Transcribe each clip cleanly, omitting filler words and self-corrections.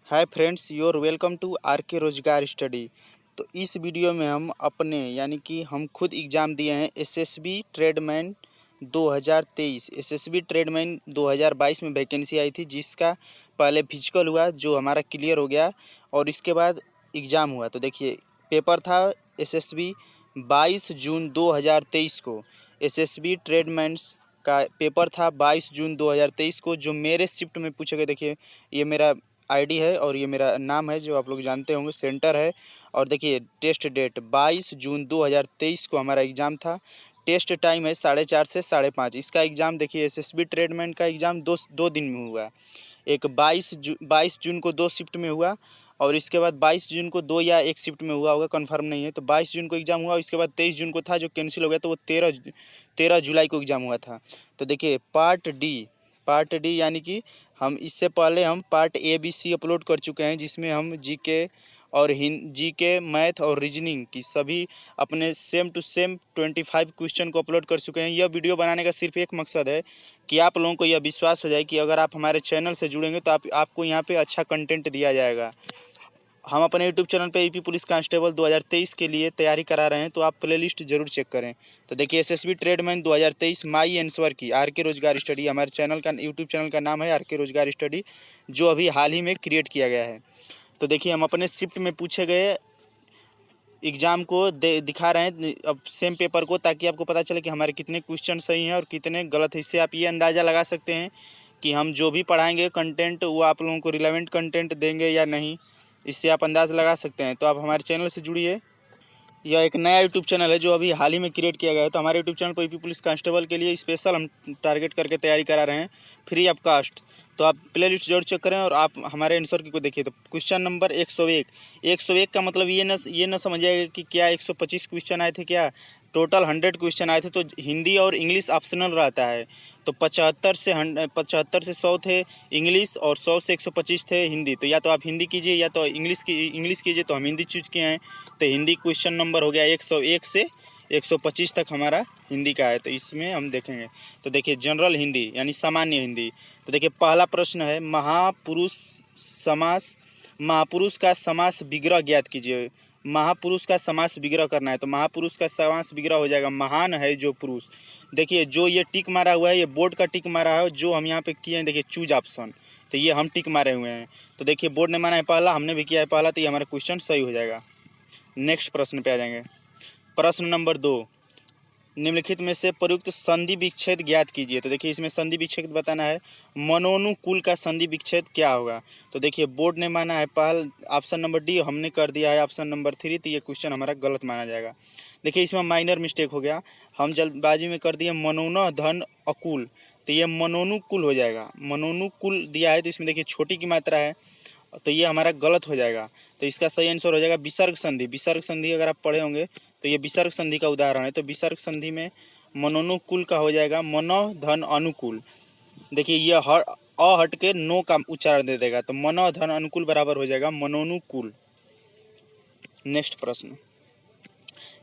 Hi friends, your welcome to R K रोजगार study. तो इस वीडियो में हम अपने यानी कि हम खुद एग्ज़ाम दिए हैं एसएसबी ट्रेडमैन 2023। एसएसबी ट्रेडमैन 2022 में वैकेंसी आई थी, जिसका पहले फिजिकल हुआ जो हमारा क्लियर हो गया और इसके बाद एग्ज़ाम हुआ। तो देखिए, पेपर था एसएसबी 22 जून 2023 को। एसएसबी ट्रेडमैन्स का पेपर था 22 जून 2023 को, जो मेरे शिफ्ट में पूछे गए। देखिए, ये मेरा आईडी है और ये मेरा नाम है जो आप लोग जानते होंगे, सेंटर है। और देखिए, टेस्ट डेट 22 जून 2023 को हमारा एग्ज़ाम था। टेस्ट टाइम है 4:30 से 5:30। इसका एग्ज़ाम देखिए, एसएसबी ट्रेडमैन का एग्ज़ाम दो दिन में हुआ। एक 22 जून को 2 शिफ्ट में हुआ और इसके बाद 22 जून को 2 या 1 शिफ्ट में हुआ होगा, कंफर्म नहीं है। तो 22 जून को एग्ज़ाम हुआ और इसके बाद 23 जून को था जो कैंसिल हो गया, तो वो 13 जुलाई को एग्ज़ाम हुआ था। तो देखिए, पार्ट डी यानी कि हम इससे पहले हम part A B C upload कर चुके हैं, जिसमें हम जीके और जीके, मैथ और रीजनिंग की सभी अपने सेम टू सेम 25 क्वेश्चन को अपलोड कर चुके हैं। यह वीडियो बनाने का सिर्फ एक मकसद है कि आप लोगों को यह विश्वास हो जाए कि अगर आप हमारे चैनल से जुड़ेंगे तो आपको यहाँ पे अच्छा कंटेंट दिया जाएगा। हम अपने यूट्यूब चैनल पे यूपी पुलिस कांस्टेबल 2023 के लिए तैयारी करा रहे हैं, तो आप प्लेलिस्ट जरूर चेक करें। तो देखिए, एसएसबी ट्रेडमैन 2023 माई आंसर की आर के रोजगार स्टडी, हमारे चैनल का यूट्यूब चैनल का नाम है आर के रोजगार स्टडी, जो अभी हाल ही में क्रिएट किया गया है। तो देखिए, हम अपने शिफ्ट में पूछे गए एग्ज़ाम को दिखा रहे हैं अब सेम पेपर को, ताकि आपको पता चले कि हमारे कितने क्वेश्चन सही हैं और कितने गलत है। इससे आप ये अंदाज़ा लगा सकते हैं कि हम जो भी पढ़ाएंगे कंटेंट, वो आप लोगों को रिलेवेंट कंटेंट देंगे या नहीं। इससे आप अंदाज़ लगा सकते हैं। तो आप हमारे चैनल से जुड़िए। यह एक नया यूट्यूब चैनल है जो अभी हाल ही में क्रिएट किया गया है। तो हमारे यूट्यूब चैनल पर यूपी पुलिस कांस्टेबल के लिए स्पेशल हम टारगेट करके तैयारी करा रहे हैं, फ्री ऑफ कास्ट। तो आप प्ले लिस्ट जरूर चेक करें और आप हमारे आंसर की को देखिए। तो क्वेश्चन नंबर 101 का मतलब ये न समझिएगा कि क्या 125 क्वेश्चन आए थे। क्या टोटल 100 क्वेश्चन आए थे। तो हिंदी और इंग्लिश ऑप्शनल रहता है। तो 75 से 100 थे इंग्लिश और 100 से 125 थे हिंदी। तो या तो आप हिंदी कीजिए या तो इंग्लिश कीजिए। तो हम हिंदी चूज किए हैं। तो हिंदी क्वेश्चन नंबर हो गया 101 से 125 तक हमारा हिंदी का है। तो इसमें हम देखेंगे। तो देखिए, जनरल हिंदी यानी सामान्य हिंदी। तो देखिए, पहला प्रश्न है महापुरुष का समास विग्रह ज्ञात कीजिए। महापुरुष का समास विग्रह करना है। तो महापुरुष का समास विग्रह हो जाएगा महान है जो पुरुष। देखिए, जो ये टिक मारा हुआ है, ये बोर्ड का टिक मारा है, जो हम यहाँ पे किए हैं देखिए चूज ऑप्शन। तो ये हम टिक मारे हुए हैं। तो देखिए, बोर्ड ने माना है पहला, हमने भी किया है पहला, तो ये हमारा क्वेश्चन सही हो जाएगा। नेक्स्ट प्रश्न पे आ जाएंगे। प्रश्न नंबर 2, निम्नलिखित में से प्रयुक्त संधि विच्छेद ज्ञात कीजिए। तो देखिए, इसमें संधि विच्छेद बताना है। मनोनुकूल का संधि विच्छेद क्या होगा। तो देखिए, बोर्ड ने माना है पहला ऑप्शन नंबर डी, हमने कर दिया है ऑप्शन नंबर 3। तो ये क्वेश्चन हमारा गलत माना जाएगा। देखिए, इसमें माइनर मिस्टेक हो गया, हम जल्दबाजी में कर दिए मनोन धन अकुल। तो ये मनोनुकूल हो जाएगा। मनोनुकूल दिया है तो इसमें देखिए छोटी की मात्रा है, तो ये हमारा गलत हो जाएगा। तो इसका सही आंसर हो जाएगा विसर्ग संधि। विसर्ग संधि अगर आप पढ़े होंगे तो ये विसर्ग संधि का उदाहरण है। तो विसर्ग संधि में मनोनुकूल का हो जाएगा मनो धन अनुकूल। देखिए, ये अ हट के नो का उच्चारण दे देगा। तो मनो धन अनुकूल बराबर हो जाएगा मनोनुकूल। नेक्स्ट प्रश्न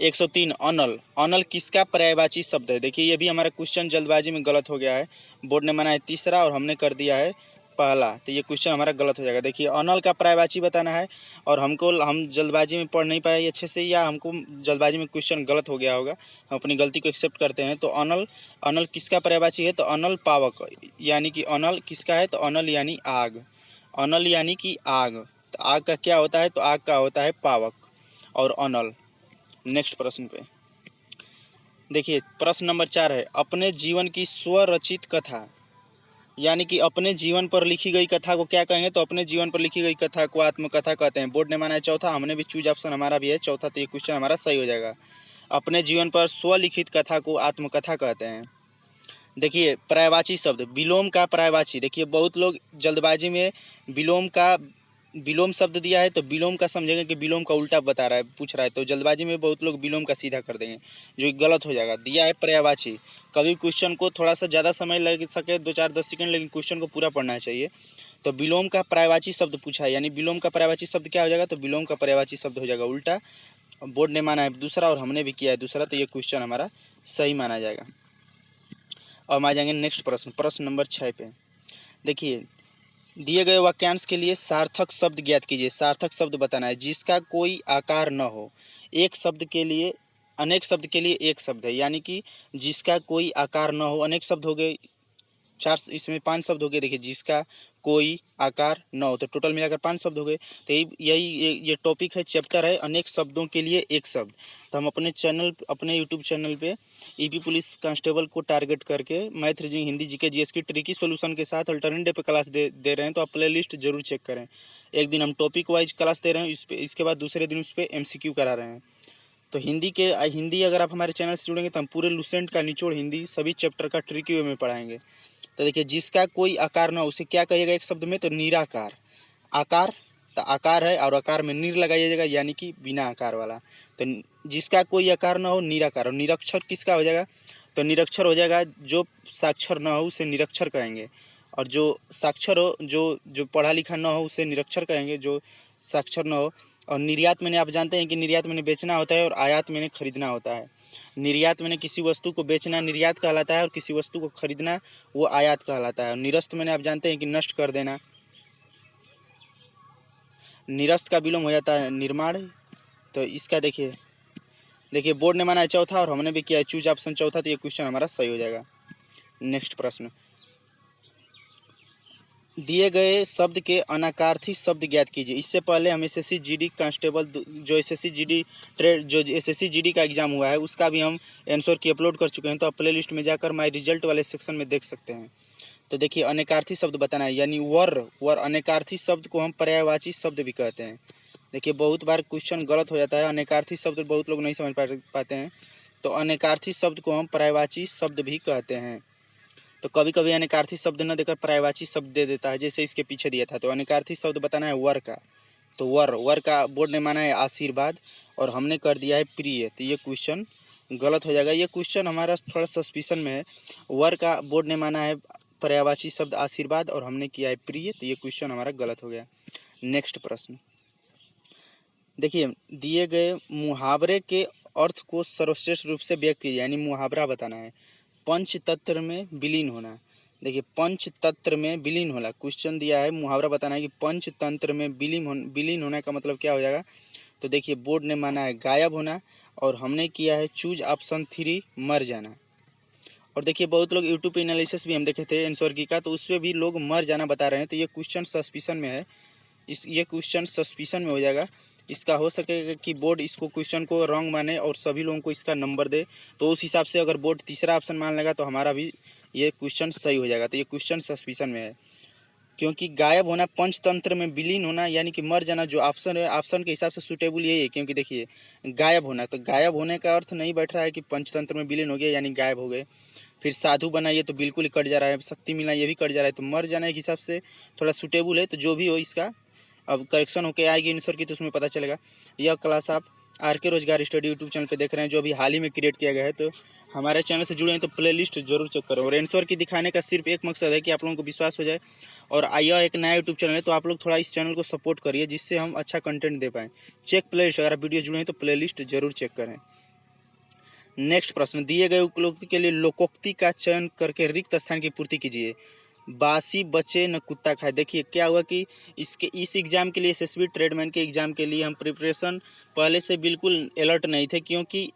103, अनल। अनल किसका पर्यायवाची शब्द है। देखिए, ये भी हमारा क्वेश्चन जल्दबाजी में गलत हो गया है। बोर्ड ने माना है तीसरा और हमने कर दिया है पहला। तो ये क्वेश्चन हमारा गलत हो जाएगा। देखिए, अनल का पर्यायवाची बताना है और हम जल्दबाजी में पढ़ नहीं पाए अच्छे से, या हमको जल्दबाजी में क्वेश्चन गलत हो गया होगा। हम अपनी गलती को एक्सेप्ट करते हैं। तो अनल किसका पर्यायवाची है। तो अनल पावक यानी कि अनल किसका है। तो अनल यानी आग। अनल यानी कि आग। तो आग का क्या होता है। तो आग का होता है पावक और अनल। नेक्स्ट प्रश्न पे देखिए, प्रश्न नंबर 4 है, अपने जीवन की स्वरचित कथा यानी कि अपने जीवन पर लिखी गई कथा को क्या कहेंगे। तो अपने जीवन पर लिखी गई कथा को आत्मकथा कहते हैं। बोर्ड ने माना है चौथा, हमने भी चूज ऑप्शन हमारा भी है चौथा। तो ये क्वेश्चन हमारा सही हो जाएगा। अपने जीवन पर स्वलिखित कथा को आत्मकथा कहते हैं। देखिए, पर्यायवाची शब्द विलोम का पर्यायवाची। देखिए, बहुत लोग जल्दबाजी में विलोम शब्द दिया है तो विलोम का समझेंगे कि विलोम का उल्टा बता रहा है, पूछ रहा है। तो जल्दबाजी में बहुत लोग विलोम का सीधा कर देंगे, जो गलत हो जाएगा। दिया है पर्यायवाची। कभी क्वेश्चन को थोड़ा सा ज़्यादा समय लग सके, 2-4-10 सेकंड, लेकिन क्वेश्चन को पूरा पढ़ना चाहिए। तो विलोम का पर्यायवाची शब्द पूछा है, यानी विलोम का पर्यायवाची शब्द क्या हो जाएगा। तो विलोम का पर्यायवाची शब्द हो जाएगा उल्टा। बोर्ड ने माना है दूसरा और हमने भी किया है दूसरा। तो ये क्वेश्चन हमारा सही माना जाएगा। अब आ जाएंगे नेक्स्ट प्रश्न, प्रश्न नंबर 6 पे। देखिए, दिए गए वाक्यांश के लिए सार्थक शब्द ज्ञात कीजिए। सार्थक शब्द बताना है जिसका कोई आकार न हो। एक शब्द के लिए अनेक शब्द के लिए एक शब्द है, यानी कि जिसका कोई आकार न हो। अनेक शब्द हो गए चार, इसमें 5 शब्द हो गए। देखिए जिसका कोई आकार न हो, तो टोटल मिलाकर 5 शब्द हो गए। तो ये टॉपिक है, चैप्टर है अनेक शब्दों के लिए एक शब्द। तो हम अपने यूट्यूब चैनल पे ईपी पुलिस कांस्टेबल को टारगेट करके math, reasoning, Hindi, GK, GS की ट्रिकी सॉल्यूशन के साथ अल्टरनेट डे पे क्लास दे रहे हैं। तो आप प्ले लिस्ट जरूर चेक करें। एक दिन हम टॉपिक वाइज क्लास दे रहे हैं, इसके बाद दूसरे दिन उस पर MCQ करा रहे हैं। तो हिंदी अगर आप हमारे चैनल से जुड़ेंगे तो हम पूरे लुसेंट का निचोड़ हिंदी सभी चैप्टर का ट्रिकी वे में पढ़ाएंगे। तो देखिए जिसका कोई आकार न हो उसे क्या कहिएगा एक शब्द में, तो निराकार। आकार तो आकार है और आकार में निर लगाइएगा, यानी कि बिना आकार वाला। तो जिसका कोई आकार न हो निराकार। और निरक्षर किसका हो जाएगा, तो निरक्षर हो जाएगा जो साक्षर न हो उसे निरक्षर कहेंगे। और जो साक्षर हो, जो पढ़ा लिखा न हो उसे निरक्षर कहेंगे, जो साक्षर न हो। और निर्यात मैंने आप जानते हैं कि निर्यात मैंने बेचना होता है और आयात मैंने खरीदना होता है। निर्यात मैंने किसी वस्तु को बेचना निर्यात कहलाता है और किसी वस्तु को खरीदना वो आयात कहलाता है। और निरस्त मैंने आप जानते हैं कि नष्ट कर देना। निरस्त का विलोम हो जाता है निर्माण। तो इसका देखिए बोर्ड ने माना है चौथा और हमने भी किया है चूज ऑप्शन चौथा, तो ये क्वेश्चन हमारा सही हो जाएगा। नेक्स्ट प्रश्न, दिए गए शब्द के अनाकार्थी शब्द ज्ञात कीजिए। इससे पहले हम SSC GD कांस्टेबल जो SSC GD का एग्जाम हुआ है उसका भी हम आंसर की अपलोड कर चुके हैं। तो आप प्ले लिस्ट में जाकर माई रिजल्ट वाले सेक्शन में देख सकते हैं। तो देखिए अनेकार्थी शब्द बताना है, यानी वर अनेकार्थी शब्द को हम पर्यायवाची शब्द भी कहते हैं। देखिए बहुत बार क्वेश्चन गलत हो जाता है, अनेकार्थी शब्द बहुत लोग नहीं समझ पाते हैं। तो अनेकार्थी शब्द को हम पर्यायवाची शब्द भी कहते हैं। तो कभी कभी अनेकार्थी शब्द न देकर पर्यायवाची शब्द दे देता है, जैसे इसके पीछे दिया था। तो अनेकार्थी शब्द बताना है वर का। तो वर का बोर्ड ने माना है आशीर्वाद और हमने कर दिया है प्रिय। तो ये क्वेश्चन गलत हो जाएगा। ये क्वेश्चन हमारा थोड़ा सस्पिशन में है। वर का बोर्ड ने माना है पर्यायवाची शब्द आशीर्वाद और हमने किया है प्रिय, तो ये क्वेश्चन हमारा गलत हो गया। नेक्स्ट प्रश्न, देखिए दिए गए मुहावरे के अर्थ को सर्वश्रेष्ठ रूप से व्यक्त कीजिए, यानी मुहावरा बताना है। पंचतंत्र में विलीन होना। देखिए पंचतंत्र में विलीन होना क्वेश्चन दिया है, मुहावरा बताना है कि पंचतंत्र में विलीन होना का मतलब क्या हो जाएगा। तो देखिए बोर्ड ने माना है गायब होना और हमने किया है चूज ऑप्शन 3 मर जाना। और देखिए बहुत लोग यूट्यूब पे एनालिसिस भी हम देखे थे आंसर की का, तो उसमें भी लोग मर जाना बता रहे हैं। तो ये क्वेश्चन सस्पिशन में है, ये क्वेश्चन सस्पिशन में हो जाएगा। इसका हो सकेगा कि बोर्ड इसको क्वेश्चन को रॉन्ग माने और सभी लोगों को इसका नंबर दे। तो उस हिसाब से अगर बोर्ड तीसरा ऑप्शन मान लेगा तो हमारा भी ये क्वेश्चन सही हो जाएगा। तो ये क्वेश्चन सस्पिशन में है, क्योंकि गायब होना पंचतंत्र में विलीन होना यानी कि मर जाना जो ऑप्शन है, ऑप्शन के हिसाब से सुटेबल यही है। क्योंकि देखिए गायब होना, तो गायब होने का अर्थ नहीं बैठ रहा है कि पंचतंत्र में विलीन हो गया यानी गायब हो गए। फिर साधु बना, ये तो बिल्कुल ही कट जा रहा है। शक्ति मिलना, ये भी कट जा रहा है। तो मर जाना एक हिसाब से थोड़ा सुटेबल है। तो जो भी हो इसका अब करेक्शन होकर आएगी आंसर की, तो उसमें पता चलेगा। यह क्लास आप RK रोजगार स्टडी यूट्यूब चैनल पे देख रहे हैं, जो अभी हाल ही में क्रिएट किया गया है। तो हमारे चैनल से जुड़े हैं तो प्ले लिस्ट जरूर चेक करें। और आंसर की दिखाने का सिर्फ एक मकसद है कि आप लोगों को विश्वास हो जाए। और यह एक नया यूट्यूब चैनल है, तो आप लोग थोड़ा इस चैनल को सपोर्ट करिए जिससे हम अच्छा कंटेंट दे पाएँ। चेक प्ले लिस्ट, अगर आप वीडियो जुड़े हैं तो प्ले लिस्ट जरूर चेक करें। नेक्स्ट प्रश्न, दिए गए उपलोक्ति के लिए लोकोक्ति का चयन करके रिक्त स्थान की पूर्ति कीजिए। बासी बचे न कुत्ता खाए। देखिए क्या हुआ कि इस एग्ज़ाम के लिए SSB ट्रेडमैन के एग्ज़ाम के लिए हम प्रिपरेशन पहले से बिल्कुल अलर्ट नहीं थे, क्योंकि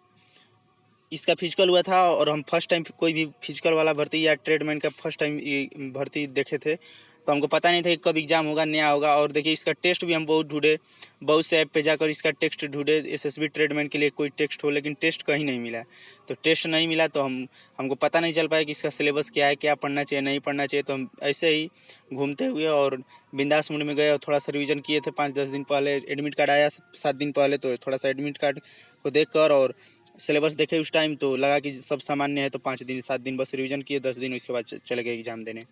इसका फिजिकल हुआ था और हम फर्स्ट टाइम कोई भी फिजिकल वाला भर्ती या ट्रेडमैन का फर्स्ट टाइम भर्ती देखे थे। तो हमको पता नहीं था कि कब एग्ज़ाम होगा, नया होगा। और देखिए इसका टेस्ट भी हम बहुत ढूंढे, बहुत से ऐप पे जाकर इसका टेस्ट ढूंढे SSB ट्रेडमैन के लिए कोई टेस्ट हो, लेकिन टेस्ट कहीं नहीं मिला। तो टेस्ट नहीं मिला तो हमको पता नहीं चल पाया कि इसका सिलेबस क्या है, क्या पढ़ना चाहिए नहीं पढ़ना चाहिए। तो हम ऐसे ही घूमते हुए और बिंदास मूड में गए और थोड़ा सा रिविज़न किए थे 5-10 दिन पहले। एडमिट कार्ड आया 7 दिन पहले, तो थोड़ा सा एडमिट कार्ड को देख कर और सिलेबस देखे उस टाइम तो लगा कि सब सामान्य है। तो 5-7 दिन बस रिवीजन किए, 10 दिन उसके बाद चले गए एग्जाम देने।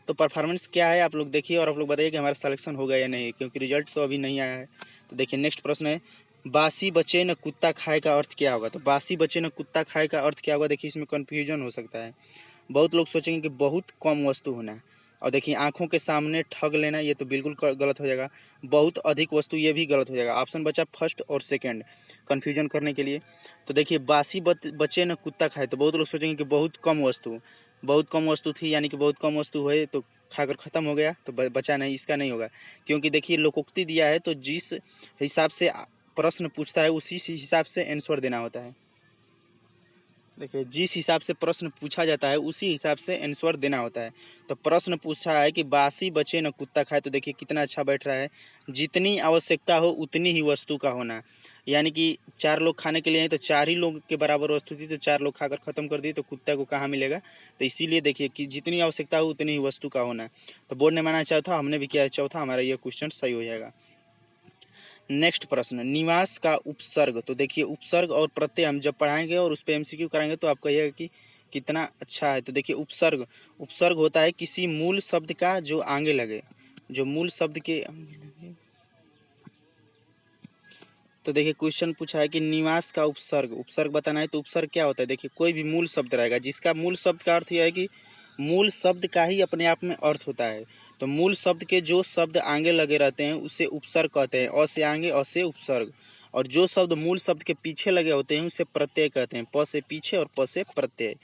तो परफॉर्मेंस क्या है आप लोग देखिए और आप लोग बताइए कि हमारा सिलेक्शन होगा या नहीं, क्योंकि रिजल्ट तो अभी नहीं आया है। तो देखिए नेक्स्ट प्रश्न है, बासी बचे न कुत्ता खाए का अर्थ क्या होगा। तो बासी बचे न कुत्ता खाए का अर्थ क्या होगा। देखिए इसमें कन्फ्यूजन हो सकता है। बहुत लोग सोचेंगे कि बहुत कम वस्तु होना, और देखिए आंखों के सामने ठग लेना, ये तो बिल्कुल गलत हो जाएगा। बहुत अधिक वस्तु, ये भी गलत हो जाएगा। ऑप्शन बचा फर्स्ट और सेकंड कन्फ्यूजन करने के लिए। तो देखिए बासी बचे न कुत्ता खाए, तो बहुत लोग सोचेंगे कि बहुत कम वस्तु थी, यानी कि बहुत कम वस्तु है तो खाकर ख़त्म हो गया तो बचा नहीं, इसका नहीं होगा। क्योंकि देखिए लोकोक्ति दिया है तो जिस हिसाब से प्रश्न पूछता है उसी हिसाब से आंसर देना होता है। देखिए जिस हिसाब से प्रश्न पूछा जाता है उसी हिसाब से आंसर देना होता है। तो प्रश्न पूछा है कि बासी बचे न कुत्ता खाए, तो देखिए कितना अच्छा बैठ रहा है। जितनी आवश्यकता हो उतनी ही वस्तु का होना, यानी कि 4 लोग खाने के लिए हैं तो 4 ही लोग के बराबर वस्तु थी, तो 4 लोग खाकर ख़त्म कर दिए तो कुत्ता को कहाँ मिलेगा। तो इसीलिए देखिए कि जितनी आवश्यकता हो उतनी ही वस्तु का होना। तो बोर्ड ने माना चौथा, हमने भी किया चौथा, हमारा यह क्वेश्चन सही हो जाएगा। नेक्स्ट प्रश्न, निवास का उपसर्ग। तो देखिए उपसर्ग और प्रत्यय हम जब पढ़ाएंगे और उस पर एमसीक्यू कराएंगे तो आप कहिएगा कि कितना अच्छा है। तो देखिए उपसर्ग, उपसर्ग होता है किसी मूल शब्द का जो आगे लगे, जो मूल शब्द के आगे लगे। तो देखिए क्वेश्चन पूछा है कि निवास का उपसर्ग, उपसर्ग बताना है। तो उपसर्ग क्या होता है, देखिए कोई भी मूल शब्द रहेगा जिसका मूल शब्द का अर्थ यह है कि मूल शब्द का ही अपने आप में अर्थ होता है। तो मूल शब्द के जो शब्द आगे लगे रहते हैं उसे उपसर्ग कहते हैं, अ से आगे अ से उपसर्ग। और जो शब्द मूल शब्द के पीछे लगे होते हैं उसे प्रत्यय कहते हैं, प से पीछे और प से प्रत्यय।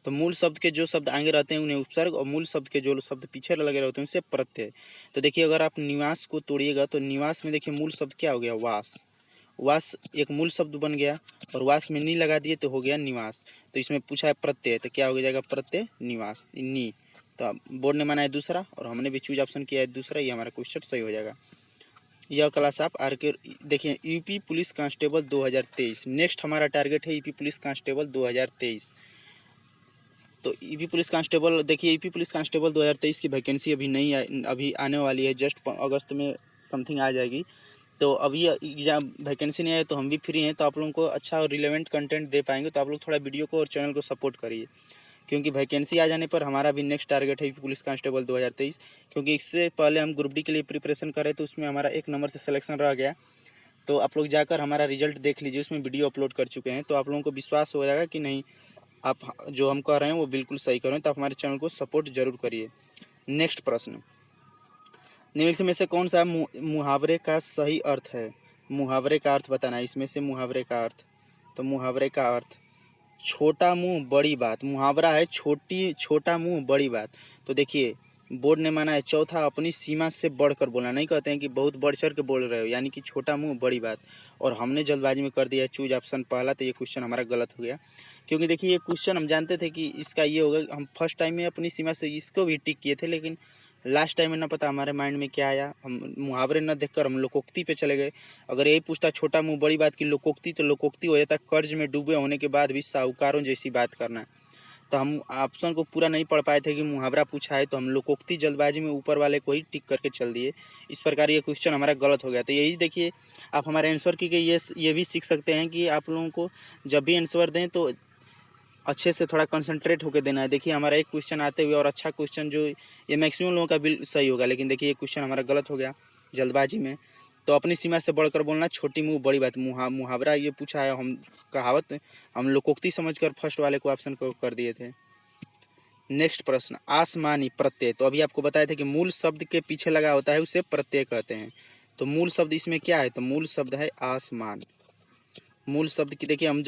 तो मूल शब्द के जो शब्द आगे रहते हैं उन्हें उपसर्ग, और मूल शब्द के जो शब्द पीछे लगे रहते हैं उसे प्रत्यय। तो देखिए अगर आप निवास को तोड़िएगा तो निवास में देखिए मूल शब्द क्या हो गया, वास। वास एक मूल शब्द बन गया और वास में नी लगा दिए तो हो गया निवास। तो इसमें पूछा है प्रत्यय, तो क्या हो जाएगा, प्रत्यय निवास, नी। तो बोर्ड ने माना है दूसरा और हमने भी चूज ऑप्शन किया है दूसरा, ये हमारा क्वेश्चन सही हो जाएगा। यह क्लास आप आर के देखिए यूपी पुलिस कांस्टेबल 2023। नेक्स्ट हमारा टारगेट है यूपी पुलिस कांस्टेबल 2023। तो यूपी पुलिस कांस्टेबल देखिए यूपी पुलिस कांस्टेबल 2023 की वैकेंसी अभी नहीं अभी आने वाली है, जस्ट अगस्त में समथिंग आ जाएगी। तो अभी एग्जाम वैकेंसी नहीं आए तो हम भी फ्री हैं, तो आप लोगों को अच्छा और रिलेवेंट कंटेंट दे पाएंगे। तो आप लोग थोड़ा वीडियो को और चैनल को सपोर्ट करिए, क्योंकि वैकेंसी आ जाने पर हमारा भी नेक्स्ट टारगेट है पुलिस कांस्टेबल 2023। क्योंकि इससे पहले हम ग्रुप डी के लिए प्रिपरेशन कर रहे थे, उसमें हमारा 1 नंबर से सिलेक्शन रह गया। तो आप लोग जाकर हमारा रिजल्ट देख लीजिए, उसमें वीडियो अपलोड कर चुके हैं। तो आप लोगों को विश्वास हो जाएगा कि नहीं आप जो हम कह रहे हैं वो बिल्कुल सही कर रहे हैं। तो आप हमारे चैनल को सपोर्ट जरूर करिए। नेक्स्ट प्रश्न, निम्नलिखित में से कौन सा मुहावरे का सही अर्थ है। मुहावरे का अर्थ बताना है इसमें से मुहावरे का अर्थ। तो मुहावरे का अर्थ, छोटा मुंह बड़ी बात। मुहावरा है छोटा मुंह बड़ी बात। तो देखिए बोर्ड ने माना है चौथा, अपनी सीमा से बढ़कर बोलना। नहीं कहते हैं कि बहुत बढ़ चढ़ के बोल रहे हो, यानी कि छोटा मुंह बड़ी बात। और हमने जल्दबाजी में कर दिया है चूज ऑप्शन पहला, तो ये क्वेश्चन हमारा गलत हो गया। क्योंकि देखिए ये क्वेश्चन हम जानते थे कि इसका ये होगा, हम फर्स्ट टाइम में अपनी सीमा से इसको भी टिक किए थे, लेकिन लास्ट टाइम में ना पता हमारे माइंड में क्या आया, हम मुहावरे न देखकर हम लोकोक्ति पे चले गए। अगर यही पूछता छोटा मुंह बड़ी बात की लोकोक्ति, तो लोकोक्ति हो जाता कर्ज में डूबे होने के बाद भी साहूकारों जैसी बात करना। तो हम ऑप्शन को पूरा नहीं पढ़ पाए थे कि मुहावरा पूछा है, तो हम लोकोक्ति जल्दबाजी में ऊपर वाले को ही टिक करके चल दिए। इस प्रकार ये क्वेश्चन हमारा गलत हो गया। तो यही देखिए आप हमारे आंसर की ये भी सीख सकते हैं कि आप लोगों को जब भी आंसर दें तो अच्छे से थोड़ा कंसंट्रेट होकर देना है। देखिए हमारा एक क्वेश्चन आते हुए और अच्छा क्वेश्चन जो ये मैक्सिमम लोगों का बिल सही होगा, लेकिन देखिए ये क्वेश्चन हमारा गलत हो गया जल्दबाजी में। तो अपनी सीमा से बढ़कर बोलना, छोटी मुंह बड़ी बात। मुहावरा ये पूछा है, हम कहावत हम लोकोक्ति समझकर फर्स्ट वाले को ऑप्शन को कर दिए थे। नेक्स्ट प्रश्न, आसमानी प्रत्यय। तो अभी आपको बताया था कि मूल शब्द के पीछे लगा होता है उसे प्रत्यय कहते हैं। तो मूल शब्द इसमें क्या है, तो मूल शब्द है आसमान। मूल शब्द की देखिए हम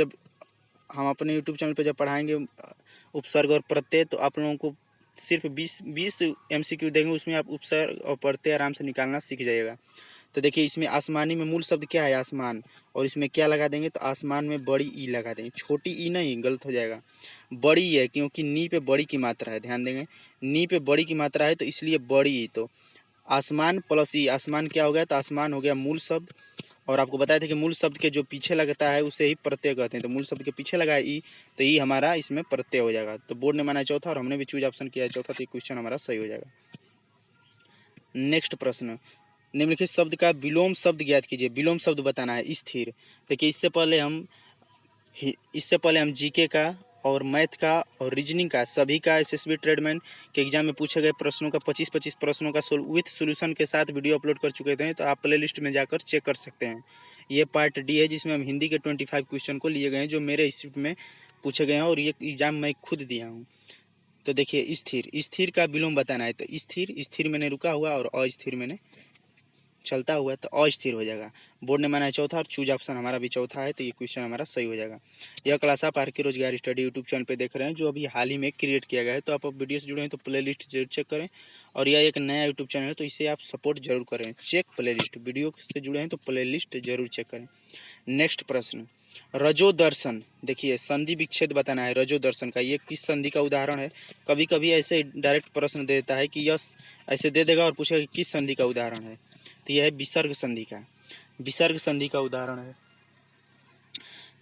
अपने यूट्यूब चैनल पे जब पढ़ाएंगे उपसर्ग और प्रत्यय, तो आप लोगों को सिर्फ 20 एमसीक्यू देंगे, उसमें आप उपसर्ग और प्रत्यय आराम से निकालना सीख जाइएगा। तो देखिए इसमें आसमानी में मूल शब्द क्या है, आसमान। और इसमें क्या लगा देंगे, तो आसमान में बड़ी ई लगा देंगे, छोटी ई नहीं, गलत हो जाएगा, बड़ी है, क्योंकि नी पे बड़ी की मात्रा है, ध्यान देंगे नी पे बड़ी की मात्रा है तो इसलिए बड़ी ई। तो आसमान प्लस ई, आसमान क्या हो गया, तो आसमान हो गया मूल शब्द। और आपको बताया था कि मूल शब्द के जो पीछे लगता है उसे ही प्रत्यय कहते हैं। तो मूल शब्द के पीछे लगा है ई, तो ई हमारा इसमें प्रत्यय हो जाएगा। तो बोर्ड ने माना चौथा और हमने भी चूज ऑप्शन किया है चौथा, तो ये क्वेश्चन हमारा सही हो जाएगा। नेक्स्ट प्रश्न, निम्नलिखित शब्द का विलोम शब्द ज्ञात कीजिए। विलोम शब्द बताना है, स्थिर। देखिए इससे पहले हम जीके का और मैथ का और रीजनिंग का सभी का एसएसबी ट्रेडमैन के एग्जाम में पूछे गए प्रश्नों का 25 प्रश्नों का विथ सोल्यूशन के साथ वीडियो अपलोड कर चुके थे। तो आप प्ले लिस्ट में जाकर चेक कर सकते हैं। ये पार्ट डी है जिसमें हम हिंदी के 25 क्वेश्चन को लिए गए हैं जो मेरे स्क्रिप्ट में पूछे गए हैं और ये एग्जाम मैं खुद दिया हूँ। तो देखिए स्थिर का विलोम बताना है। तो स्थिर मैंने रुका हुआ और अस्थिर मैंने चलता हुआ तो अस्थिर हो जाएगा। बोर्ड ने माना है चौथा और चूज ऑप्शन हमारा भी चौथा है, तो ये क्वेश्चन हमारा सही हो जाएगा। यह क्लास आप आर के रोजगार स्टडी यूट्यूब चैनल पे देख रहे हैं, जो अभी हाल ही में क्रिएट किया गया है। तो आप वीडियो से जुड़े हैं तो प्ले लिस्ट जरूर चेक करें, और यह एक नया यूट्यूब चैनल है तो इसे आप सपोर्ट जरूर करें। चेक प्ले लिस्ट, वीडियो से जुड़े हैं तो प्ले लिस्ट जरूर चेक करें। नेक्स्ट प्रश्न, रजो दर्शन। देखिए संधि विच्छेद बताना है रजो दर्शन का, ये किस संधि का उदाहरण है। कभी कभी ऐसे डायरेक्ट प्रश्न देता है कि यस ऐसे दे देगा और पूछेगा कि किस संधि का उदाहरण है, तो यह है विसर्ग संधि का, विसर्ग संधि का उदाहरण है।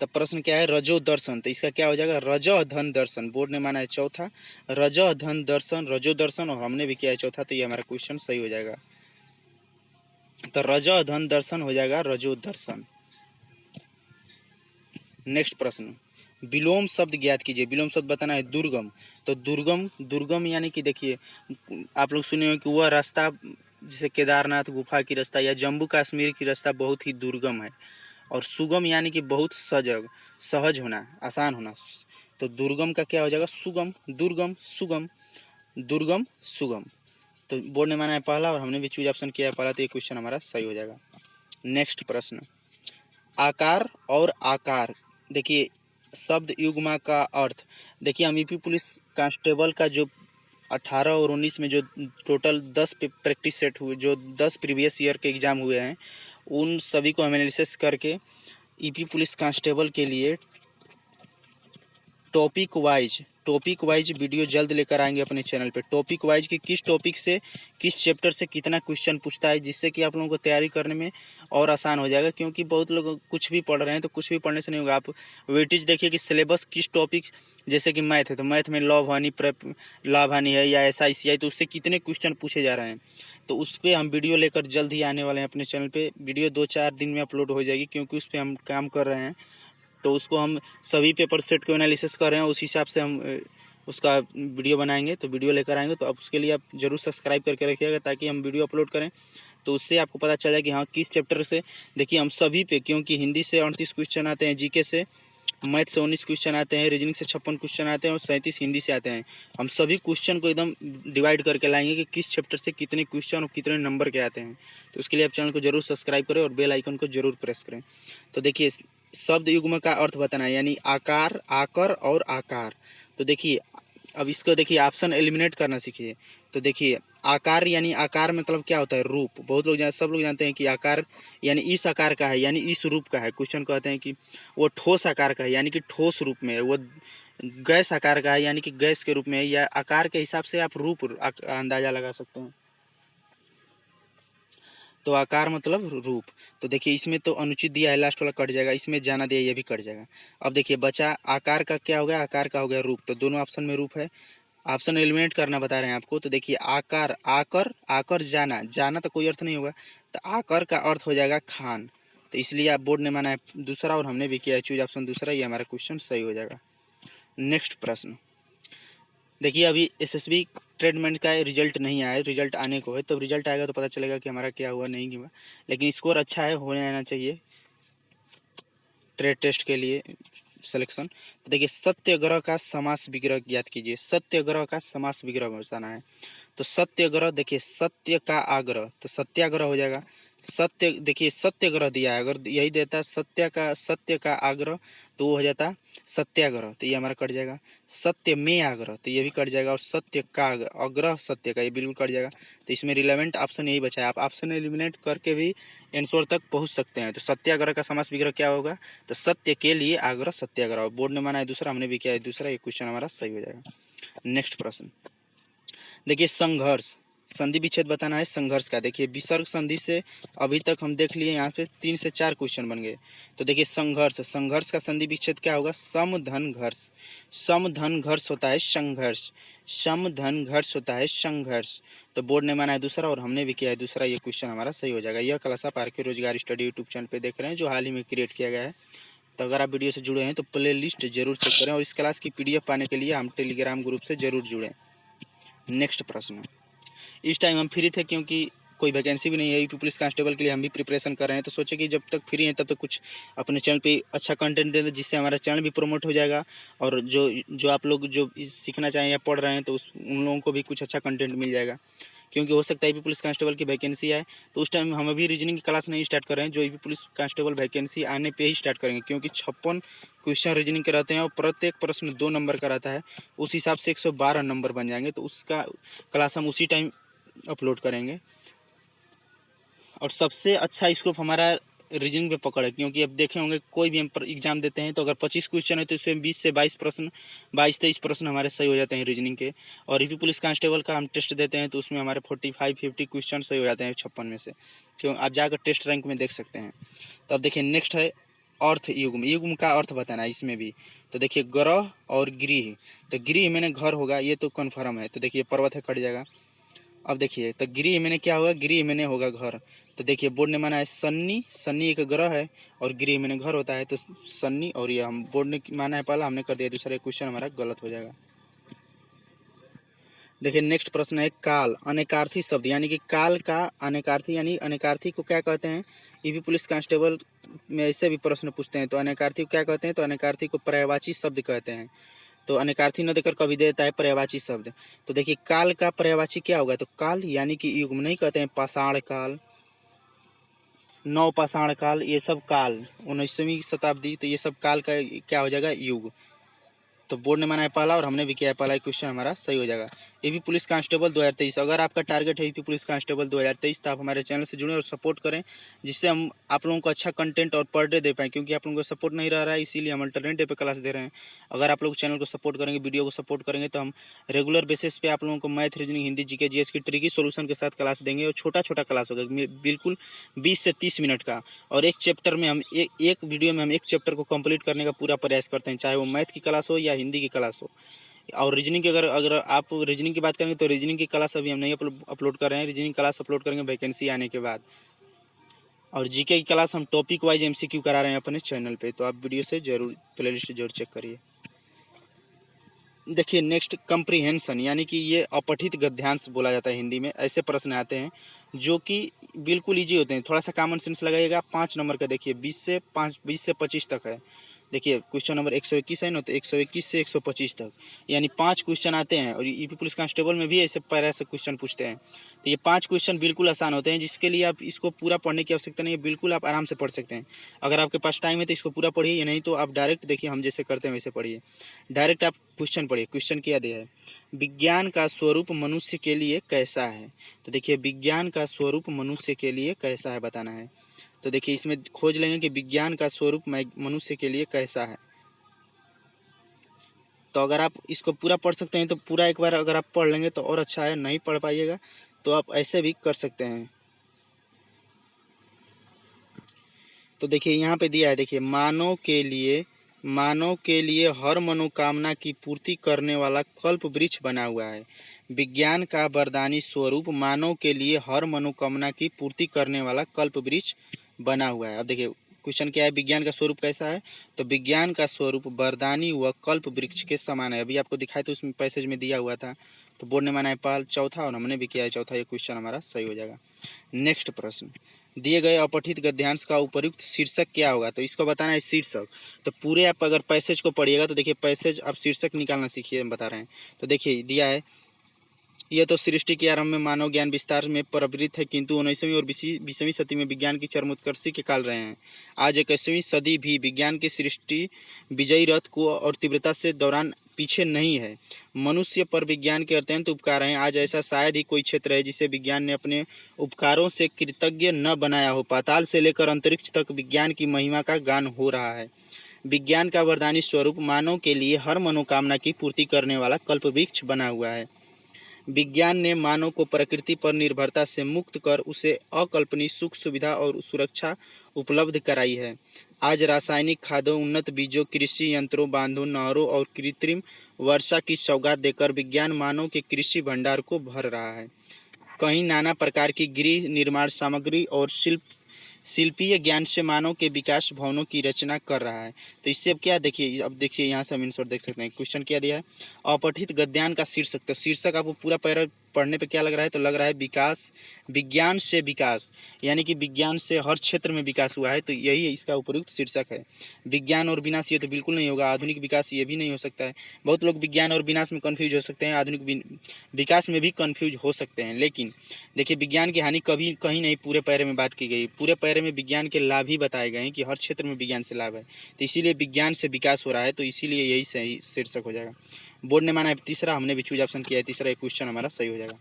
तब प्रश्न क्या है, रजो दर्शन, तो इसका क्या हो जाएगा, रज धन दर्शन। बोर्ड ने माना है चौथा, रज धन दर्शन, रजो दर्शन, और हमने भी किया है चौथा, तो ये हमारा क्वेश्चन सही हो जाएगा। तो रज धन दर्शन हो जाएगा रजो दर्शन। नेक्स्ट प्रश्न, विलोम शब्द ज्ञात कीजिए। विलोम शब्द बताना है दुर्गम। तो दुर्गम, दुर्गम यानी कि देखिए आप लोग सुने हो कि वह रास्ता जैसे केदारनाथ गुफा की रास्ता या जम्मू कश्मीर की रास्ता बहुत ही दुर्गम है। और सुगम यानी कि बहुत सजग, सहज होना, आसान होना। तो दुर्गम का क्या हो जाएगा, सुगम, दुर्गम सुगम, दुर्गम सुगम। तो बोर्ड ने माना है पहला और हमने भी चूज ऑप्शन किया है पहला, तो ये क्वेश्चन हमारा सही हो जाएगा। नेक्स्ट प्रश्न, आकार और आकार। देखिए शब्द युग्म का अर्थ, देखिए हम यूपी पुलिस कांस्टेबल का जो 18 और 19 में जो टोटल 10 प्रैक्टिस सेट हुए, जो 10 प्रीवियस ईयर के एग्ज़ाम हुए हैं, उन सभी को हम एनालिसिस करके यूपी पुलिस कांस्टेबल के लिए टॉपिक वाइज वीडियो जल्द लेकर आएंगे अपने चैनल पे। टॉपिक वाइज कि किस टॉपिक से किस चैप्टर से कितना क्वेश्चन पूछता है, जिससे कि आप लोगों को तैयारी करने में और आसान हो जाएगा। क्योंकि बहुत लोग कुछ भी पढ़ रहे हैं तो कुछ भी पढ़ने से नहीं होगा। आप वेटेज देखिए कि सिलेबस किस टॉपिक, जैसे कि मैथ है तो मैथ में लाभ हानि है या SICI, तो उससे कितने क्वेश्चन पूछे जा रहे हैं, तो उस पर हम वीडियो लेकर जल्द ही आने वाले हैं अपने चैनल पर। वीडियो 2-4 दिन में अपलोड हो जाएगी, क्योंकि उस पर हम काम कर रहे हैं। तो उसको हम सभी पेपर सेट को एनालिसिस कर रहे हैं, उस हिसाब से हम उसका वीडियो बनाएंगे, तो वीडियो लेकर आएंगे। तो अब उसके लिए आप जरूर सब्सक्राइब करके रखिएगा, ताकि हम वीडियो अपलोड करें तो उससे आपको पता चल जाए कि हाँ किस चैप्टर से। देखिए हम सभी पे, क्योंकि हिंदी से 38 क्वेश्चन आते हैं, जीके से, मैथ से 19 क्वेश्चन आते हैं, रीजनिंग से 56 क्वेश्चन आते हैं और 37 हिंदी से आते हैं। हम सभी क्वेश्चन को एकदम डिवाइड करके लाएंगे कि किस चैप्टर से कितने क्वेश्चन और कितने नंबर के आते हैं। तो उसके लिए आप चैनल को जरूर सब्सक्राइब करें और बेल आइकन को जरूर प्रेस करें। तो देखिए शब्द युग्म का अर्थ बताना है, यानी आकार, आकर और आकार। तो देखिए अब इसको देखिए ऑप्शन एलिमिनेट करना सीखिए। तो देखिए आकार यानी आकार मतलब क्या होता है, रूप। बहुत लोग सब लोग जानते हैं कि आकार यानी इस आकार का है, यानी इस रूप का है। क्वेश्चन कहते हैं कि वो ठोस आकार का है, यानी कि ठोस रूप में है। वो गैस आकार का है, यानी कि गैस के रूप में है। या आकार के हिसाब से आप रूप अंदाजा लगा सकते हैं। तो आकार मतलब रूप। तो देखिए इसमें तो अनुचित दिया है, लास्ट वाला कट जाएगा, इसमें जाना दिया ये भी कट जाएगा। अब देखिए बचा आकार का क्या हो गया, आकार का हो गया रूप। तो दोनों ऑप्शन में रूप है, ऑप्शन एलिमिनेट करना बता रहे हैं आपको। तो देखिए आकार, आकर, आकर जाना, जाना तो कोई अर्थ नहीं होगा, तो आकर का अर्थ हो जाएगा खान। तो इसलिए आप बोर्ड ने माना है दूसरा और हमने भी किया है चूज ऑप्शन दूसरा, ये हमारा क्वेश्चन सही हो जाएगा। नेक्स्ट प्रश्न, देखिए अभी SSB ट्रेडमेंट का रिजल्ट नहीं आया है, रिजल्ट आने को है। तब रिजल्ट आएगा तो पता चलेगा कि हमारा क्या हुआ नहीं हुआ, लेकिन स्कोर अच्छा है, होने आना चाहिए ट्रेड टेस्ट के लिए सिलेक्शन। तो देखिए सत्याग्रह का समास विग्रह ज्ञात कीजिए। सत्याग्रह का समास विग्रह बताना है। तो सत्याग्रह, देखिए सत्य का आग्रह, तो सत्याग्रह हो जाएगा। सत्य, देखिए सत्याग्रह दिया है, अगर यही देता सत्य का आग्रह तो वो हो जाता सत्याग्रह, तो ये हमारा कट जाएगा। सत्य में आग्रह, तो ये भी कट जाएगा। और सत्य का आग्रह सत्य का, ये बिल्कुल कट जाएगा। तो इसमें रिलेवेंट ऑप्शन यही बचा है, आप ऑप्शन एलिमिनेट करके भी आंसर तक पहुंच सकते हैं। तो सत्याग्रह का समास विग्रह क्या होगा, तो सत्य के लिए आग्रह सत्याग्रह। बोर्ड ने माना है दूसरा, हमने भी किया है दूसरा, ये क्वेश्चन हमारा सही हो जाएगा। नेक्स्ट प्रश्न, देखिए संघर्ष, संधि विच्छेद बताना है संघर्ष का। देखिए विसर्ग संधि से अभी तक हम देख लिए, यहाँ पे 3 से 4 क्वेश्चन बन गए। तो देखिए संघर्ष, संघर्ष का संधि विच्छेद क्या होगा, सम धन घर्ष। सम धन घर्ष होता है संघर्ष, सम धन घर्ष होता है संघर्ष। तो बोर्ड ने माना है दूसरा और हमने भी किया है दूसरा, ये क्वेश्चन हमारा सही हो जाएगा। यह क्लास आप आरके रोजगार स्टडी यूट्यूब चैनल पर देख रहे हैं, जो हाल ही में क्रिएट किया गया है। तो अगर आप वीडियो से जुड़े हैं तो प्ले लिस्ट जरूर चेक करें, और इस क्लास की PDF पाने के लिए हम टेलीग्राम ग्रुप से जरूर जुड़ें। नेक्स्ट प्रश्न, इस टाइम हम फ्री थे क्योंकि कोई वैकेंसी भी नहीं है, यूपी पुलिस कांस्टेबल के लिए हम भी प्रिपरेशन कर रहे हैं। तो सोचे कि जब तक फ्री हैं तब तक कुछ अपने चैनल पे अच्छा कंटेंट दे दें, जिससे हमारा चैनल भी प्रमोट हो जाएगा। और जो आप लोग जो सीखना चाहें या पढ़ रहे हैं तो उन लोगों को भी कुछ अच्छा कंटेंट मिल जाएगा। क्योंकि हो सकता है यूपी पुलिस कांस्टेबल की वैकेंसी आए, तो उस टाइम हम अभी रीजनिंग की क्लास नहीं स्टार्ट कर रहे हैं, जो यूपी पुलिस कांस्टेबल वैकेंसी आने पे ही स्टार्ट करेंगे, क्योंकि 56 क्वेश्चन रीजनिंग के रहते हैं और प्रत्येक प्रश्न 2 नंबर का रहता है। उस हिसाब से 112 नंबर बन जाएंगे, तो उसका क्लास हम उसी टाइम अपलोड करेंगे। और सबसे अच्छा स्कोप हमारा रीजनिंग पे पकड़ है, क्योंकि अब देखे होंगे कोई भी हम एग्जाम देते हैं तो अगर 25 क्वेश्चन है तो इसमें 20 से 22 प्रश्न 22-23 प्रश्न हमारे सही हो जाते हैं रीजनिंग के। और यूपी पुलिस कांस्टेबल का हम टेस्ट देते हैं तो उसमें हमारे 45-50 क्वेश्चन सही हो जाते हैं 56 में से, क्यों आप जाकर टेस्ट रैंक में देख सकते हैं। तो अब देखिए नेक्स्ट है अर्थ युग्म। युग्म का अर्थ बताना है इसमें भी। तो देखिए ग्रह और गृह, तो गृह मैंने घर होगा, ये तो कन्फर्म है। तो देखिए पर्वत है, कट जाएगा। अब देखिए तो गृह मैंने क्या होगा, गृह मैंने होगा घर। तो देखिए बोर्ड ने माना है सन्नी, सन्नी एक ग्रह है और गृह मैंने घर होता है, तो सन्नी। और ये हम बोर्ड ने माना है पहला, हमने कर दिया दूसरा, क्वेश्चन हमारा गलत हो जाएगा। देखिए नेक्स्ट प्रश्न है काल, अनेकार्थी शब्द, यानी कि काल का अनेकार्थी, यानी अनेकार्थी को क्या कहते हैं। यूपी पुलिस कांस्टेबल में ऐसे भी प्रश्न पूछते हैं, तो अनेकार्थी को क्या कहते हैं, तो अनेकार्थी को पर्यायवाची शब्द कहते हैं। तो अनेकार्थी न देकर कभी देता है पर्यायवाची शब्द। तो देखिए काल का पर्यायवाची क्या होगा, तो काल यानी कि युग नहीं कहते हैं, पाषाण काल, नवपाषाण काल, ये सब काल 19वीं शताब्दी, तो ये सब काल का क्या हो जाएगा, युग। तो बोर्ड ने माना है पहला और हमने भी किया है पहला, क्वेश्चन हमारा सही हो जाएगा। यूपी पुलिस कांस्टेबल 2023, अगर आपका टारगेट है यूपी पुलिस कांस्टेबल 2023 तो आप हमारे चैनल से जुड़ें और सपोर्ट करें, जिससे हम आप लोगों को अच्छा कंटेंट और पर डे दे पाएँ, क्योंकि आप लोगों को सपोर्ट नहीं रह रहा है, इसीलिए हम अल्टरनेट डे पे क्लास दे रहे हैं। अगर आप लोग चैनल को सपोर्ट करेंगे, वीडियो को सपोर्ट करेंगे, तो हम रेगुलर बेसिस पे आप लोगों को math, reasoning, Hindi, GK, GS की ट्रिकी सोल्यूशन के साथ क्लास देंगे। और छोटा छोटा क्लास होगा, बिल्कुल 20 से 30 मिनट का। और एक चैप्टर में हम एक वीडियो में हम एक चैप्टर को कंप्लीट करने का पूरा प्रयास करते हैं, चाहे वो मैथ की क्लास हो या हिंदी की क्लास हो। और रीजनिंग की अगर आप रीजनिंग की बात करेंगे तो रीजनिंग की क्लास अभी हम नहीं अपलोड कर रहे हैं, रीजनिंग क्लास अपलोड करेंगे वैकेंसी आने के बाद। और जीके की क्लास हम टॉपिक वाइज एमसीक्यू करा रहे हैं अपने चैनल पे, तो आप वीडियो से जरूर प्लेलिस्ट जरूर चेक करिए। देखिए नेक्स्ट कंप्रीहेंशन, यानी कि ये अपठित गद्यांश बोला जाता है हिंदी में। ऐसे प्रश्न आते हैं जो कि बिल्कुल ईजी होते हैं, थोड़ा सा कॉमन सेंस लगाइएगा। 5 नंबर का देखिए 20 से 25 तक है। देखिए क्वेश्चन नंबर 121 है ना, तो 121 से 125 तक यानी 5 क्वेश्चन आते हैं। और यूपी पुलिस कांस्टेबल में भी ऐसे पैरा से क्वेश्चन पूछते हैं, तो ये 5 क्वेश्चन बिल्कुल आसान होते हैं, जिसके लिए आप इसको पूरा पढ़ने की आवश्यकता नहीं है, बिल्कुल आप आराम से पढ़ सकते हैं। अगर आपके पास टाइम है तो इसको पूरा पढ़िए, नहीं तो आप डायरेक्ट देखिए हम जैसे करते हैं वैसे पढ़िए। डायरेक्ट आप क्वेश्चन पढ़िए। क्वेश्चन क्या दिया है, विज्ञान का स्वरूप मनुष्य के लिए कैसा है। तो देखिए विज्ञान का स्वरूप मनुष्य के लिए कैसा है बताना है। तो देखिए इसमें खोज लेंगे कि विज्ञान का स्वरूप मनुष्य के लिए कैसा है। तो अगर आप इसको पूरा पढ़ सकते हैं तो पूरा एक बार अगर आप पढ़ लेंगे तो और अच्छा है, नहीं पढ़ पाइएगा तो आप ऐसे भी कर सकते हैं। तो देखिए यहाँ पे दिया है, देखिए मानव के लिए हर मनोकामना की पूर्ति करने वाला कल्प वृक्ष बना हुआ है। विज्ञान का वरदानी स्वरूप मानव के लिए हर मनोकामना की पूर्ति करने वाला कल्प वृक्ष बना हुआ है। अब देखिए क्वेश्चन क्या है, विज्ञान का स्वरूप कैसा है, तो विज्ञान का स्वरूप वरदानी व कल्प वृक्ष के समान है। अभी आपको दिखाया तो उसमें पैसेज में दिया हुआ था, तो बोर्ड ने माना है पाल चौथा और हमने भी किया है चौथा, ये क्वेश्चन हमारा सही हो जाएगा। नेक्स्ट प्रश्न, दिए गए अपठित गद्यांश का उपयुक्त शीर्षक क्या होगा, तो इसको बताना है शीर्षक। तो पूरे आप अगर पैसेज को पढ़िएगा तो देखिए पैसेज आप शीर्षक निकालना सीखिए, हम बता रहे हैं। तो देखिए दिया है, यह तो सृष्टि के आरंभ में मानव ज्ञान विस्तार में प्रवृत्त है, किंतु 19वीं और 20वीं सदी में विज्ञान की चरमोत्कर्ष के काल रहे हैं। आज 21वीं सदी भी विज्ञान की सृष्टि विजयी रथ को और तीव्रता से दौरान पीछे नहीं है। मनुष्य पर विज्ञान के अत्यंत उपकार हैं। आज ऐसा शायद ही कोई क्षेत्र है जिसे विज्ञान ने अपने उपकारों से कृतज्ञ न बनाया हो। पाताल से लेकर अंतरिक्ष तक विज्ञान की महिमा का गान हो रहा है। विज्ञान का वरदानी स्वरूप मानव के लिए हर मनोकामना की पूर्ति करने वाला कल्प वृक्ष बना हुआ है। विज्ञान ने मानव को प्रकृति पर निर्भरता से मुक्त कर उसे अकल्पनीय सुख, सुविधा और सुरक्षा उपलब्ध कराई है। आज रासायनिक खादों, उन्नत बीजों, कृषि यंत्रों, बांधों, नहरों और कृत्रिम वर्षा की सौगात देकर विज्ञान मानव के कृषि भंडार को भर रहा है। कहीं नाना प्रकार की गृह निर्माण सामग्री और शिल्पीय ज्ञान से मानव के विकास भवनों की रचना कर रहा है। तो इससे अब क्या देखिए, अब देखिए यहाँ से हम आंसर देख सकते हैं। क्वेश्चन क्या दिया है, अपठित गद्यान का शीर्षक। तो शीर्षक आपको पूरा पैरा पढ़ने पे क्या लग रहा है, तो लग रहा है विकास, विज्ञान से विकास, यानी कि विज्ञान से हर क्षेत्र में विकास हुआ है, तो यही इसका उपयुक्त शीर्षक है। विज्ञान और विनाश ये तो बिल्कुल नहीं होगा, आधुनिक विकास ये भी नहीं हो सकता है। बहुत लोग विज्ञान और विनाश में कन्फ्यूज हो सकते हैं, आधुनिक विकास में भी कन्फ्यूज हो सकते हैं, लेकिन देखिए विज्ञान की हानि कभी कहीं नहीं पूरे पैरे में बात की गई। पूरे पैरे में विज्ञान के लाभ ही बताए गए हैं कि हर क्षेत्र में विज्ञान से लाभ है, तो इसीलिए विज्ञान से विकास हो रहा है, तो इसीलिए यही सही शीर्षक हो जाएगा। बोर्ड ने माना है तीसरा, हमने भी चूज ऑप्शन किया है तीसरा, एक क्वेश्चन हमारा सही हो जाएगा।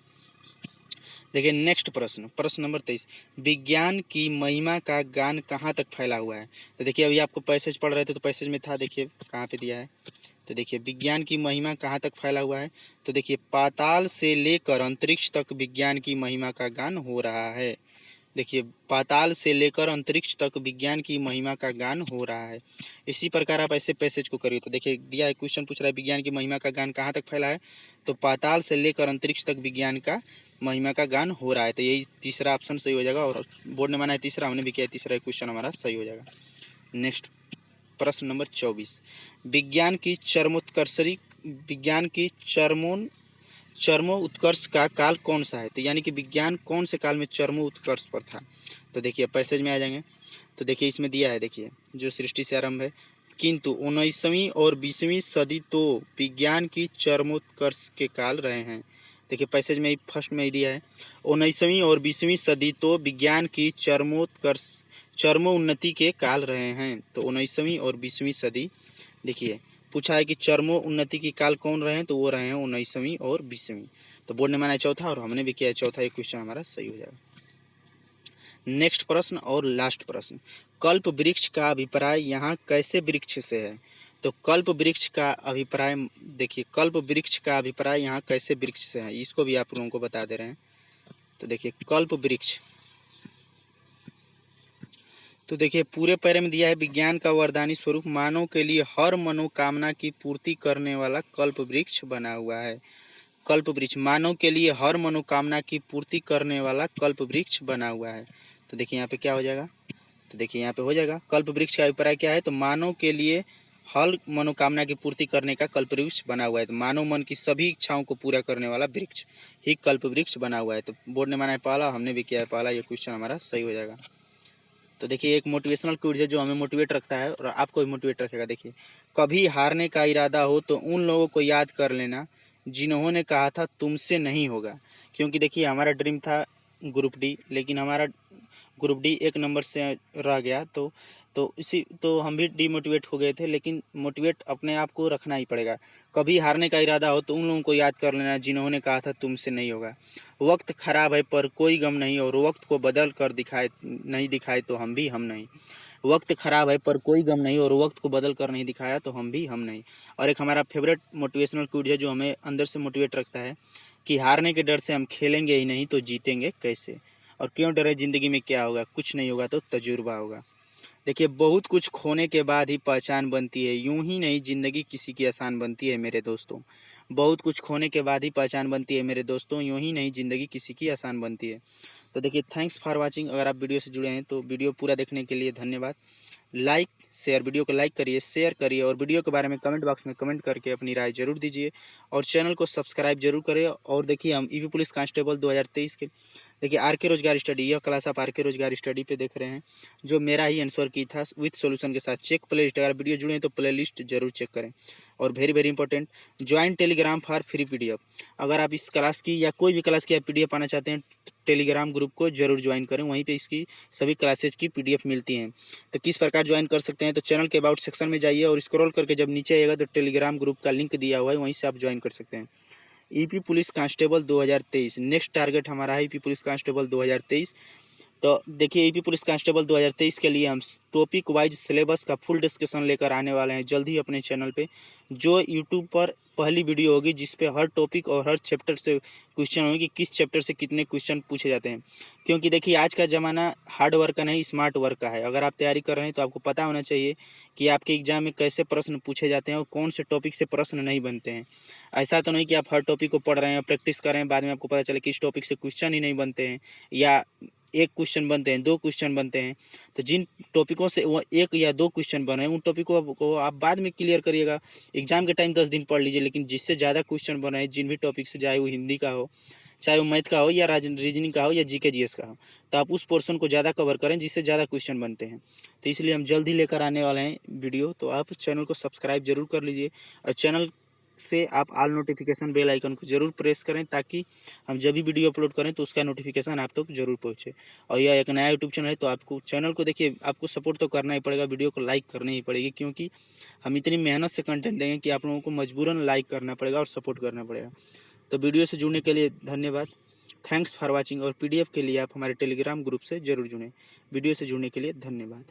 देखिए नेक्स्ट प्रश्न, प्रश्न नंबर 23, विज्ञान की महिमा का गान कहाँ तक फैला हुआ है। तो देखिए अभी आपको पैसेज पढ़ रहे थे तो पैसेज में था, देखिए कहाँ पे दिया है, तो देखिए विज्ञान की महिमा कहाँ तक फैला हुआ है, तो देखिए पाताल से लेकर अंतरिक्ष तक विज्ञान की महिमा का गान हो रहा है। देखिए पाताल से लेकर अंतरिक्ष तक विज्ञान की महिमा का गान हो रहा है। इसी प्रकार आप ऐसे पैसेज को करिए, तो देखिए दिया है क्वेश्चन पूछ रहा है विज्ञान की महिमा का गान कहाँ तक फैला है, तो पाताल से लेकर अंतरिक्ष तक विज्ञान का महिमा का गान हो रहा है, तो यही तीसरा ऑप्शन सही हो जाएगा। और बोर्ड ने माना है तीसरा, हमने भी किया तीसरा क्वेश्चन हमारा सही हो जाएगा। नेक्स्ट प्रश्न नंबर 24, विज्ञान की चरमोत्कर्ष का काल कौन सा है, तो यानी कि विज्ञान कौन से काल में चरमोत्कर्ष पर था। तो देखिए पैसेज में आ जाएंगे, तो देखिए इसमें दिया है, देखिए जो सृष्टि से आरंभ है, किंतु 19वीं और 20वीं सदी तो विज्ञान की चरमोत्कर्ष के काल रहे हैं। देखिए पैसेज में फर्स्ट में ही दिया है, 19वीं और 20वीं सदी तो विज्ञान की चरमोन्नति के काल रहे हैं। तो 19वीं और 20वीं सदी, देखिए पूछा है कि चरमोन्नति की काल कौन रहे हैं, तो वो रहे हैं 19वीं और 20वीं। तो बोर्ड ने माना है चौथा और हमने भी किया है चौथा, ये क्वेश्चन हमारा सही हो जाएगा। नेक्स्ट प्रश्न और लास्ट प्रश्न, कल्प वृक्ष का अभिप्राय यहाँ कैसे वृक्ष से है। तो कल्प वृक्ष का अभिप्राय, देखिए कल्प वृक्ष का अभिप्राय यहाँ कैसे वृक्ष से है, इसको भी आप लोगों को बता दे रहे हैं। तो देखिए कल्प वृक्ष, तो देखिए पूरे पैरे में दिया है विज्ञान का वरदानी स्वरूप मानव के लिए हर मनोकामना की पूर्ति करने वाला कल्प वृक्ष बना हुआ है। कल्प वृक्ष मानव के लिए हर मनोकामना की पूर्ति करने वाला कल्प वृक्ष बना हुआ है। तो देखिए यहाँ पे क्या हो जाएगा, तो देखिए यहाँ पे हो जाएगा कल्प वृक्ष का अभिप्राय क्या है, तो मानव के लिए हर मनोकामना की पूर्ति करने का कल्प वृक्ष बना हुआ है। तो मानव मन की सभी इच्छाओं को पूरा करने वाला वृक्ष ही कल्प वृक्ष बना हुआ है। तो बोर्ड ने माना है पहला, हमने भी किया है पहला, ये क्वेश्चन हमारा सही हो जाएगा। तो देखिए एक मोटिवेशनल क्विज है जो हमें मोटिवेट रखता है और आपको भी मोटिवेट रखेगा। देखिए कभी हारने का इरादा हो तो उन लोगों को याद कर लेना जिन्होंने कहा था तुमसे नहीं होगा। क्योंकि देखिए हमारा ड्रीम था ग्रुप डी, लेकिन हमारा ग्रुप डी 1 नंबर से रह गया, तो हम भी डीमोटिवेट हो गए थे, लेकिन मोटिवेट अपने आप को रखना ही पड़ेगा। कभी हारने का इरादा हो तो उन लोगों को याद कर लेना जिन्होंने कहा था तुमसे नहीं होगा। वक्त खराब है पर कोई गम नहीं, और वक्त को बदल कर दिखाए तो हम भी हम नहीं। वक्त खराब है पर कोई गम नहीं, और वक्त को बदल कर नहीं दिखाया तो हम भी हम नहीं। और एक हमारा फेवरेट मोटिवेशनल क्विज है जो हमें अंदर से मोटिवेट रखता है कि हारने के डर से हम खेलेंगे ही नहीं तो जीतेंगे कैसे, और क्यों डरे जिंदगी में क्या होगा, कुछ नहीं होगा तो तजुर्बा होगा। देखिए बहुत कुछ खोने के बाद ही पहचान बनती है, यूं ही नहीं जिंदगी किसी की आसान बनती है मेरे दोस्तों। बहुत कुछ खोने के बाद ही पहचान बनती है मेरे दोस्तों, यूं ही नहीं जिंदगी किसी की आसान बनती है। तो देखिए थैंक्स फॉर वाचिंग। अगर आप वीडियो से जुड़े हैं तो वीडियो पूरा देखने के लिए धन्यवाद। लाइक शेयर, वीडियो को लाइक करिए, शेयर करिए, और वीडियो के बारे में कमेंट बॉक्स में कमेंट करके अपनी राय जरूर दीजिए, और चैनल को सब्सक्राइब जरूर करें। और देखिए हम ईपी पुलिस कांस्टेबल 2023 के, देखिए आरके रोजगार स्टडी, यह क्लास आप आरके रोजगार स्टडी पे देख रहे हैं, जो मेरा ही आंसर की था विथ सॉल्यूशन के साथ। चेक प्ले लिस्ट, अगर वीडियो जुड़े हैं तो प्ले लिस्ट जरूर चेक करें। और very very important, join Telegram for free PDF. अगर आप इस क्लास की या कोई भी क्लास की आप पीडीएफ पाना चाहते हैं, टेलीग्राम ग्रुप को जरूर ज्वाइन करें, वहीं पे इसकी सभी क्लासेज की पीडीएफ मिलती हैं। तो किस प्रकार ज्वाइन कर सकते हैं, तो चैनल के अबाउट सेक्शन में जाइए और स्क्रॉल करके जब नीचे आएगा तो टेलीग्राम ग्रुप का लिंक दिया हुआ है, वहीं से आप ज्वाइन कर सकते हैं। EP police constable 2023 next target हमारा है ईपी पुलिस कांस्टेबल 2023। तो देखिए ईपी पुलिस कांस्टेबल 2023 के लिए हम टॉपिक वाइज सिलेबस का फुल डिस्कशन लेकर आने वाले हैं जल्द ही अपने चैनल पे, जो यूट्यूब पर पहली वीडियो होगी जिसपे हर टॉपिक और हर चैप्टर से क्वेश्चन होंगे कि किस चैप्टर से कितने क्वेश्चन पूछे जाते हैं। क्योंकि देखिए आज का ज़माना हार्ड वर्क का नहीं स्मार्ट वर्क का है। अगर आप तैयारी कर रहे हैं तो आपको पता होना चाहिए कि आपके एग्जाम में कैसे प्रश्न पूछे जाते हैं और कौन से टॉपिक से प्रश्न नहीं बनते हैं। ऐसा तो नहीं कि आप हर टॉपिक को पढ़ रहे हैं, प्रैक्टिस कर रहे हैं, बाद में आपको पता चले कि इस टॉपिक से क्वेश्चन ही नहीं बनते हैं, या एक क्वेश्चन बनते हैं, 2 क्वेश्चन बनते हैं। तो जिन टॉपिकों से वो 1 या 2 क्वेश्चन बन रहे हैं उन टॉपिकों को आप बाद में क्लियर करिएगा। एग्जाम के टाइम 10 दिन पढ़ लीजिए, लेकिन जिससे ज़्यादा क्वेश्चन बन रहे हैं जिन भी टॉपिक से, चाहे वो हिंदी का हो, चाहे वो मैथ का हो या रीजनिंग का हो या जीके जीएस का हो, तो आप उस पोर्शन को ज़्यादा कवर करें जिससे ज़्यादा क्वेश्चन बनते हैं। तो इसलिए हम जल्द ही लेकर आने वाले हैं वीडियो, तो आप चैनल को सब्सक्राइब जरूर कर लीजिए और चैनल से आप ऑल नोटिफिकेशन बेल आइकन को जरूर प्रेस करें ताकि हम जब भी वीडियो अपलोड करें तो उसका नोटिफिकेशन आप तक जरूर पहुंचे। और यह एक नया यूट्यूब चैनल है तो आपको चैनल को देखिए, आपको सपोर्ट तो करना ही पड़ेगा, वीडियो को लाइक करनी ही पड़ेगी, क्योंकि हम इतनी मेहनत से कंटेंट देंगे कि आप लोगों को मजबूरन लाइक करना पड़ेगा और सपोर्ट करना पड़ेगा। तो वीडियो से जुड़ने के लिए धन्यवाद, थैंक्स फॉर वॉचिंग। और पीडीएफ के लिए आप हमारे टेलीग्राम ग्रुप से जरूर जुड़ें। वीडियो से जुड़ने के लिए धन्यवाद।